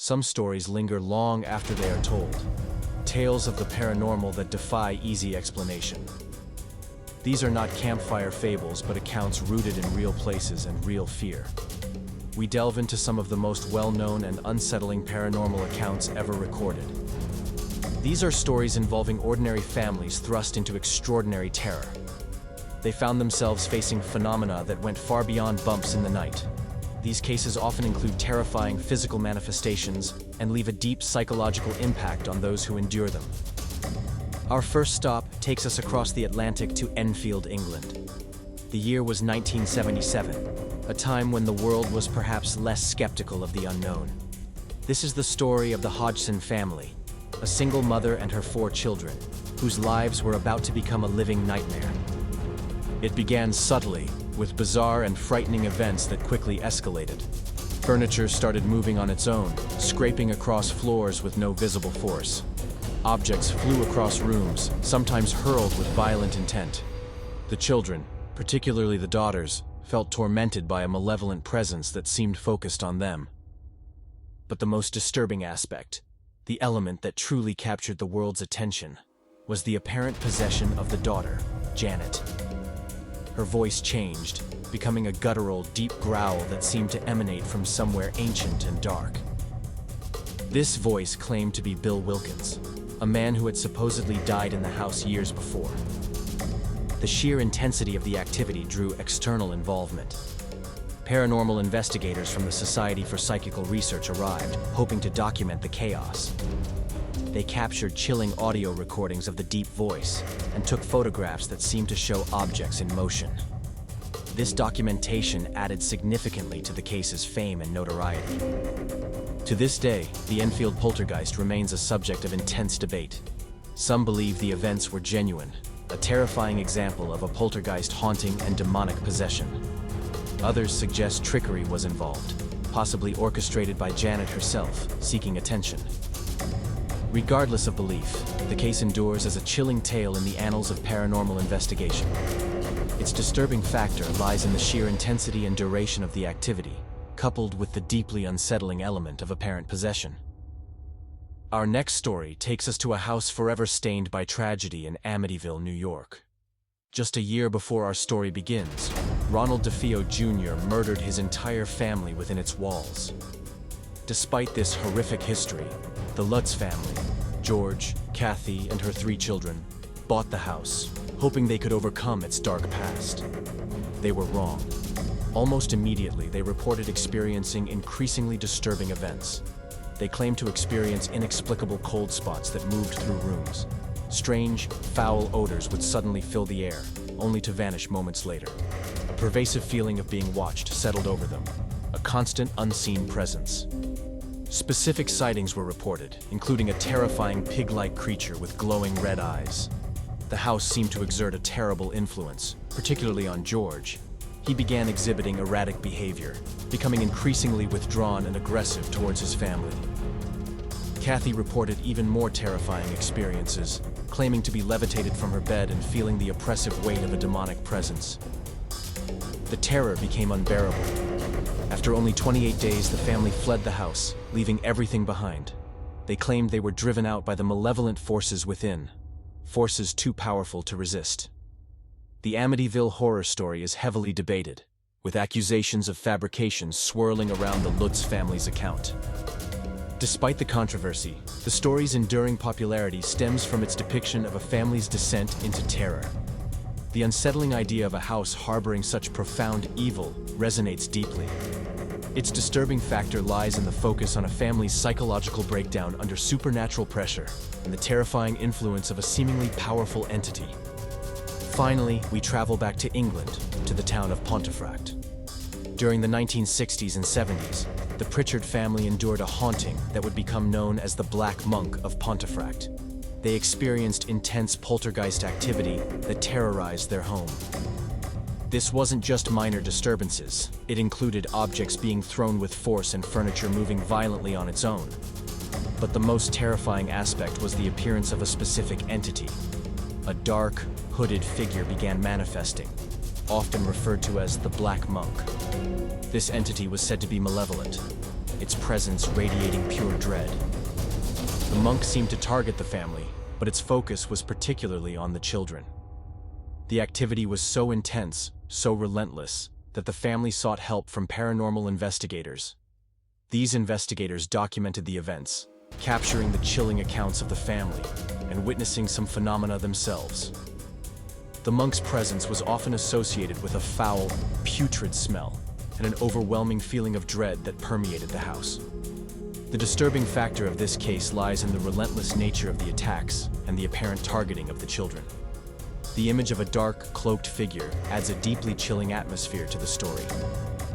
Some stories linger long after they are told. Tales of the paranormal that defy easy explanation. These are not campfire fables, but accounts rooted in real places and real fear. We delve into some of the most well-known and unsettling paranormal accounts ever recorded. These are stories involving ordinary families thrust into extraordinary terror. They found themselves facing phenomena that went far beyond bumps in the night. These cases often include terrifying physical manifestations and leave a deep psychological impact on those who endure them. Our first stop takes us across the Atlantic to Enfield, England. The year was 1977, a time when the world was perhaps less skeptical of the unknown. This is the story of the Hodgson family, a single mother and her 4 children, whose lives were about to become a living nightmare. It began subtly, with bizarre and frightening events that quickly escalated. Furniture started moving on its own, scraping across floors with no visible force. Objects flew across rooms, sometimes hurled with violent intent. The children, particularly the daughters, felt tormented by a malevolent presence that seemed focused on them. But the most disturbing aspect, the element that truly captured the world's attention, was the apparent possession of the daughter, Janet. Her voice changed, becoming a guttural, deep growl that seemed to emanate from somewhere ancient and dark. This voice claimed to be Bill Wilkins, a man who had supposedly died in the house years before. The sheer intensity of the activity drew external involvement. Paranormal investigators from the Society for Psychical Research arrived, hoping to document the chaos. They captured chilling audio recordings of the deep voice and took photographs that seemed to show objects in motion. This documentation added significantly to the case's fame and notoriety. To this day, the Enfield poltergeist remains a subject of intense debate. Some believe the events were genuine, a terrifying example of a poltergeist haunting and demonic possession. Others suggest trickery was involved, possibly orchestrated by Janet herself, seeking attention. Regardless of belief, the case endures as a chilling tale in the annals of paranormal investigation. Its disturbing factor lies in the sheer intensity and duration of the activity, coupled with the deeply unsettling element of apparent possession. Our next story takes us to a house forever stained by tragedy in Amityville, New York. Just a year before our story begins, Ronald DeFeo Jr. murdered his entire family within its walls. Despite this horrific history, the Lutz family, George, Kathy, and her 3 children, bought the house, hoping they could overcome its dark past. They were wrong. Almost immediately, they reported experiencing increasingly disturbing events. They claimed to experience inexplicable cold spots that moved through rooms. Strange, foul odors would suddenly fill the air, only to vanish moments later. A pervasive feeling of being watched settled over them, a constant unseen presence. Specific sightings were reported, including a terrifying pig-like creature with glowing red eyes. The house seemed to exert a terrible influence, particularly on George. He began exhibiting erratic behavior, becoming increasingly withdrawn and aggressive towards his family. Kathy reported even more terrifying experiences, claiming to be levitated from her bed and feeling the oppressive weight of a demonic presence. The terror became unbearable. After only 28 days, the family fled the house, leaving everything behind. They claimed they were driven out by the malevolent forces within, forces too powerful to resist. The Amityville horror story is heavily debated, with accusations of fabrication swirling around the Lutz family's account. Despite the controversy, the story's enduring popularity stems from its depiction of a family's descent into terror. The unsettling idea of a house harboring such profound evil resonates deeply. Its disturbing factor lies in the focus on a family's psychological breakdown under supernatural pressure and the terrifying influence of a seemingly powerful entity. Finally, we travel back to England, to the town of Pontefract. During the 1960s and 70s, the Pritchard family endured a haunting that would become known as the Black Monk of Pontefract. They experienced intense poltergeist activity that terrorized their home. This wasn't just minor disturbances. It included objects being thrown with force and furniture moving violently on its own. But the most terrifying aspect was the appearance of a specific entity. A dark, hooded figure began manifesting, often referred to as the Black Monk. This entity was said to be malevolent, its presence radiating pure dread. The monk seemed to target the family, but its focus was particularly on the children. The activity was so intense, so relentless, that the family sought help from paranormal investigators. These investigators documented the events, capturing the chilling accounts of the family and witnessing some phenomena themselves. The monk's presence was often associated with a foul, putrid smell and an overwhelming feeling of dread that permeated the house. The disturbing factor of this case lies in the relentless nature of the attacks and the apparent targeting of the children. The image of a dark, cloaked figure adds a deeply chilling atmosphere to the story.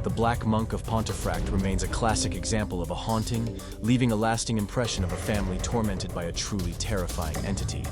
The Black Monk of Pontefract remains a classic example of a haunting, leaving a lasting impression of a family tormented by a truly terrifying entity.